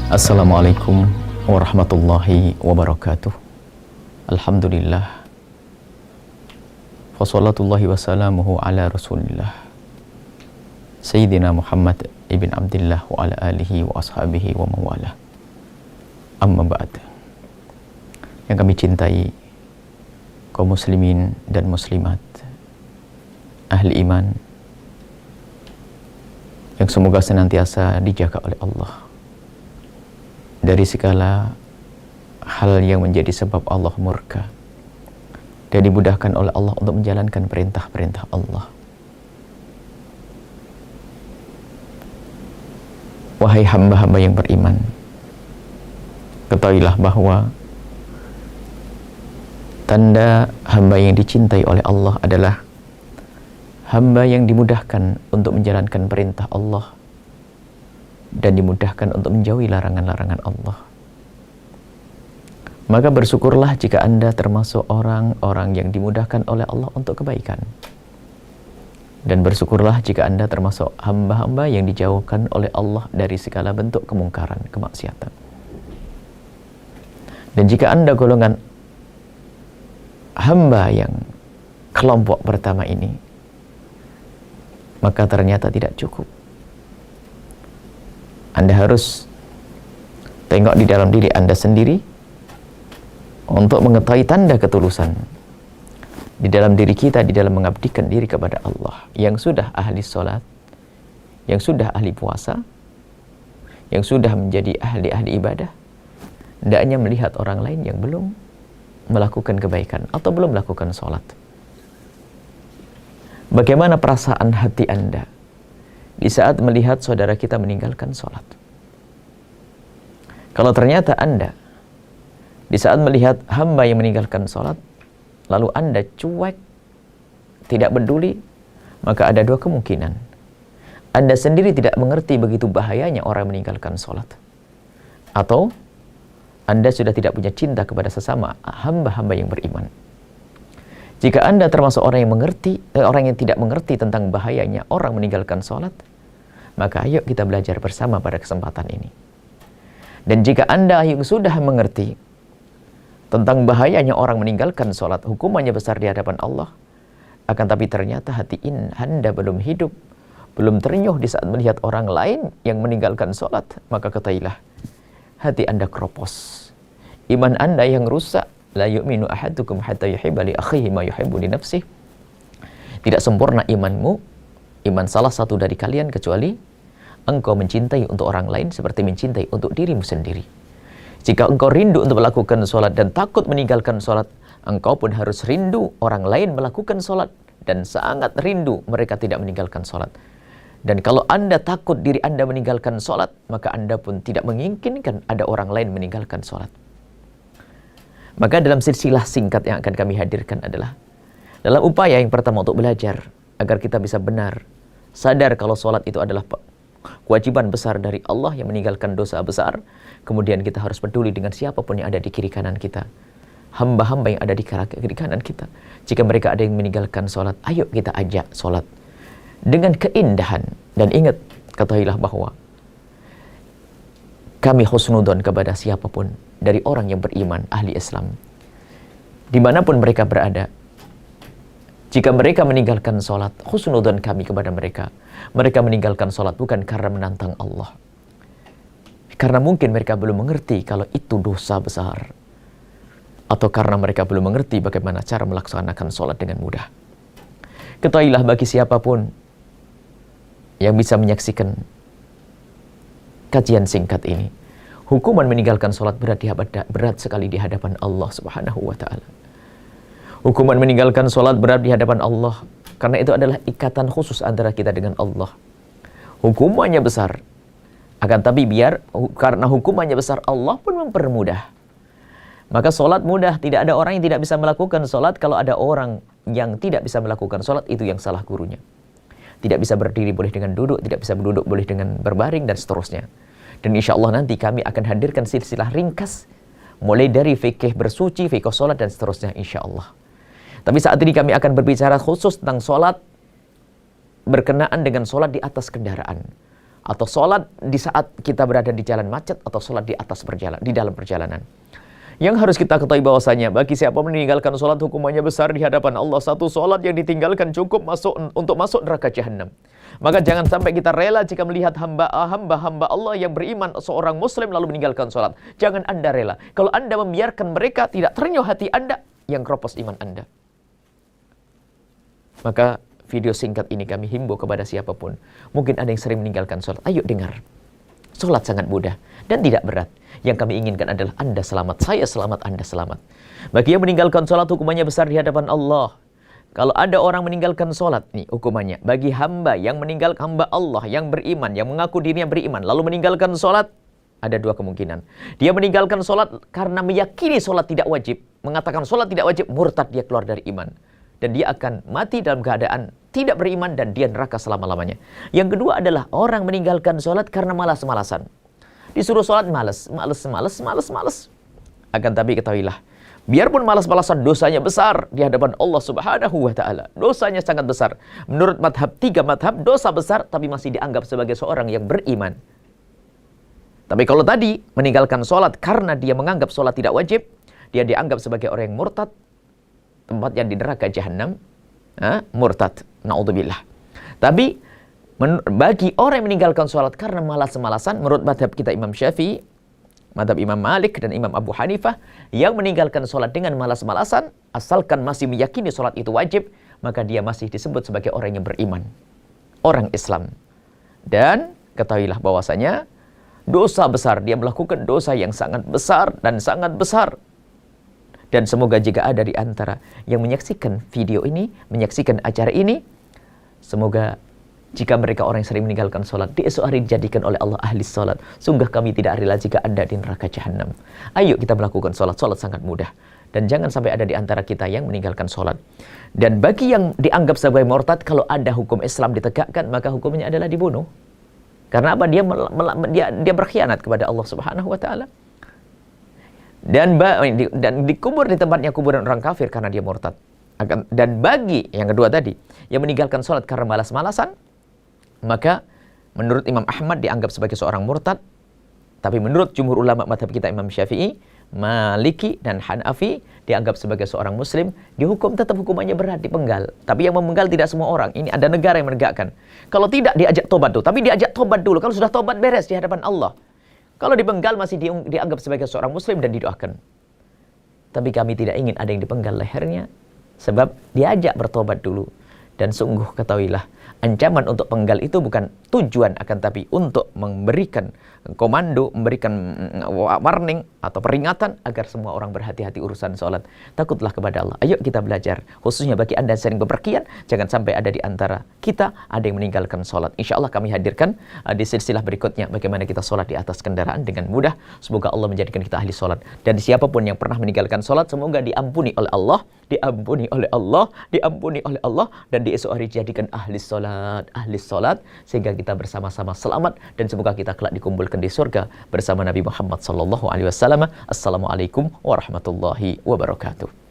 Assalamualaikum warahmatullahi wabarakatuh. Alhamdulillah. Wassalatullahi wassalamuhu ala rasulillah Sayyidina Muhammad ibn Abdillah wa ala alihi wa ashabihi wa mawala. Amma ba'd. Yang kami cintai kaum muslimin dan muslimat, ahli iman, yang semoga senantiasa dijaga oleh Allah dari segala hal yang menjadi sebab Allah murka, dan dimudahkan oleh Allah untuk menjalankan perintah-perintah Allah. Wahai hamba-hamba yang beriman, ketahuilah bahwa tanda hamba yang dicintai oleh Allah adalah hamba yang dimudahkan untuk menjalankan perintah Allah dan dimudahkan untuk menjauhi larangan-larangan Allah. Maka bersyukurlah jika Anda termasuk orang-orang yang dimudahkan oleh Allah untuk kebaikan. Dan bersyukurlah jika Anda termasuk hamba-hamba yang dijauhkan oleh Allah dari segala bentuk kemungkaran, kemaksiatan. Dan jika Anda golongan hamba yang kelompok pertama ini, maka ternyata tidak cukup. Anda harus tengok di dalam diri Anda sendiri untuk mengetahui tanda ketulusan di dalam diri kita, di dalam mengabdikan diri kepada Allah. Yang sudah ahli sholat, yang sudah ahli puasa, yang sudah menjadi ahli-ahli ibadah, hendaknya melihat orang lain yang belum melakukan kebaikan atau belum melakukan sholat. Bagaimana perasaan hati Anda di saat melihat saudara kita meninggalkan sholat? Kalau ternyata Anda di saat melihat hamba yang meninggalkan sholat, lalu Anda cuek, tidak peduli, maka ada dua kemungkinan. Anda sendiri tidak mengerti begitu bahayanya orang meninggalkan sholat, atau Anda sudah tidak punya cinta kepada sesama hamba-hamba yang beriman. Jika Anda termasuk orang yang tidak mengerti tentang bahayanya orang meninggalkan sholat, maka ayo kita belajar bersama pada kesempatan ini. Dan jika Anda yang sudah mengerti tentang bahayanya orang meninggalkan sholat, hukumannya besar di hadapan Allah, akan tapi ternyata hati Anda belum hidup, belum ternyuh di saat melihat orang lain yang meninggalkan sholat, maka ketahuilah hati Anda keropos, iman Anda yang rusak. La yu'minu ahadukum hatta yuhibba li akhihi ma yuhibbu li nafsihi. Tidak sempurna imanmu, iman salah satu dari kalian, kecuali engkau mencintai untuk orang lain seperti mencintai untuk dirimu sendiri. Jika engkau rindu untuk melakukan sholat dan takut meninggalkan sholat, engkau pun harus rindu orang lain melakukan sholat dan sangat rindu mereka tidak meninggalkan sholat. Dan kalau Anda takut diri Anda meninggalkan sholat, maka Anda pun tidak menginginkan ada orang lain meninggalkan sholat. Maka dalam silsilah singkat yang akan kami hadirkan adalah dalam upaya yang pertama untuk belajar agar kita bisa benar sadar kalau sholat itu adalah kewajiban besar dari Allah yang meninggalkan dosa besar. Kemudian kita harus peduli dengan siapapun yang ada di kiri kanan kita, hamba-hamba yang ada di kiri kanan kita. Jika mereka ada yang meninggalkan sholat, ayo kita ajak sholat dengan keindahan. Dan ingat, ketahuilah bahwa kami husnudon kepada siapapun dari orang yang beriman, ahli Islam, dimanapun mereka berada. Jika mereka meninggalkan sholat, husnudon kami kepada mereka. Mereka meninggalkan sholat bukan karena menantang Allah, karena mungkin mereka belum mengerti kalau itu dosa besar, atau karena mereka belum mengerti bagaimana cara melaksanakan sholat dengan mudah. Ketahuilah bagi siapapun yang bisa menyaksikan kajian singkat ini, hukuman meninggalkan sholat berat sekali di hadapan Allah Subhanahu wa ta'ala. Hukuman meninggalkan sholat berat di hadapan Allah, karena itu adalah ikatan khusus antara kita dengan Allah. Hukumannya besar. Akan tapi karena hukumannya besar, Allah pun mempermudah. Maka sholat mudah. Tidak ada orang yang tidak bisa melakukan sholat. Kalau ada orang yang tidak bisa melakukan sholat, itu yang salah gurunya. Tidak bisa berdiri boleh dengan duduk, tidak bisa duduk boleh dengan berbaring, dan seterusnya. Dan insya Allah nanti kami akan hadirkan silsilah ringkas, mulai dari fikih bersuci, fikih sholat, dan seterusnya insya Allah. Tapi saat ini kami akan berbicara khusus tentang sholat berkenaan dengan sholat di atas kendaraan. atau sholat di saat kita berada di jalan macet, atau sholat di dalam perjalanan. Yang harus kita ketahui bahwasanya bagi siapa meninggalkan sholat hukumannya besar di hadapan Allah. Satu sholat yang ditinggalkan cukup untuk masuk neraka jahanam. Maka jangan sampai kita rela jika melihat hamba Allah yang beriman, seorang muslim lalu meninggalkan sholat. Jangan Anda rela. Kalau Anda membiarkan mereka, tidak terenyuh hati Anda, yang keropos iman Anda. Maka video singkat ini kami himbau kepada siapapun. Mungkin ada yang sering meninggalkan sholat. Ayo dengar. Sholat sangat mudah dan tidak berat. Yang kami inginkan adalah Anda selamat, saya selamat, Anda selamat. Bagi yang meninggalkan sholat hukumannya besar di hadapan Allah. Kalau ada orang meninggalkan sholat, nih hukumannya. Bagi hamba yang meninggalkan hamba Allah yang beriman, yang mengaku dirinya beriman, lalu meninggalkan sholat, ada dua kemungkinan. Dia meninggalkan sholat karena meyakini sholat tidak wajib. Mengatakan sholat tidak wajib, murtad, dia keluar dari iman. Dan dia akan mati dalam keadaan tidak beriman dan dia neraka selama-lamanya. Yang kedua adalah orang meninggalkan sholat karena malas-malasan. Disuruh sholat malas. Akan tapi ketahuilah, biarpun malas-malasan, dosanya besar di hadapan Allah Subhanahu wa Ta'ala. Dosanya sangat besar. Menurut tiga madhab, dosa besar tapi masih dianggap sebagai seorang yang beriman. Tapi kalau tadi meninggalkan sholat karena dia menganggap sholat tidak wajib, dia dianggap sebagai orang yang murtad, tempatnya di neraka jahanam, murtad, na'udzubillah. Tapi bagi orang yang meninggalkan sholat karena malas-malasan, menurut madhab kita Imam Syafi'i, madhab Imam Malik dan Imam Abu Hanifah, yang meninggalkan sholat dengan malas-malasan, asalkan masih meyakini sholat itu wajib, maka dia masih disebut sebagai orang yang beriman, orang Islam. Dan ketahuilah bahwasanya dosa besar, dia melakukan dosa yang sangat besar dan sangat besar. Dan semoga jika ada di antara yang menyaksikan video ini, menyaksikan acara ini, semoga jika mereka orang yang sering meninggalkan sholat, di esok hari dijadikan oleh Allah ahli sholat. Sungguh kami tidak rela jika Anda di neraka jahanam. Ayo kita melakukan sholat. Sholat sangat mudah. Dan jangan sampai ada di antara kita yang meninggalkan sholat. Dan bagi yang dianggap sebagai murtad, kalau ada hukum Islam ditegakkan, maka hukumnya adalah dibunuh. Karena apa? Dia berkhianat kepada Allah Subhanahu wa Ta'ala. Dan dikubur di tempatnya kuburan orang kafir karena dia murtad. Dan bagi yang kedua tadi, yang meninggalkan sholat karena malas-malasan, maka menurut Imam Ahmad dianggap sebagai seorang murtad. Tapi menurut jumhur ulama madhab kita Imam Syafi'i, Maliki dan Hanafi dianggap sebagai seorang muslim. Dihukum tetap hukumannya berat, dipenggal. Tapi yang memenggal tidak semua orang. Ini ada negara yang menegakkan. Kalau tidak diajak tobat dulu. Tapi diajak tobat dulu. Kalau sudah tobat beres di hadapan Allah. Kalau dipenggal masih dianggap sebagai seorang muslim dan didoakan. Tapi kami tidak ingin ada yang dipenggal lehernya. Sebab diajak bertobat dulu. Dan sungguh ketahuilah, ancaman untuk penggal itu bukan tujuan, akan tapi untuk memberikan komando, memberikan warning atau peringatan agar semua orang berhati-hati urusan sholat. Takutlah kepada Allah. Ayo kita belajar. Khususnya bagi Anda yang sering bepergian, jangan sampai ada di antara kita ada yang meninggalkan sholat. Insya Allah kami hadirkan di silsilah berikutnya bagaimana kita sholat di atas kendaraan dengan mudah. Semoga Allah menjadikan kita ahli sholat. Dan siapapun yang pernah meninggalkan sholat, semoga diampuni oleh Allah, diampuni oleh Allah, diampuni oleh Allah, dan di esok hari jadikan ahli sholat, sehingga kita bersama-sama selamat, dan semoga kita kelak dikumpulkan di surga bersama Nabi Muhammad sallallahu alaihi wasallam. Assalamualaikum warahmatullahi wabarakatuh.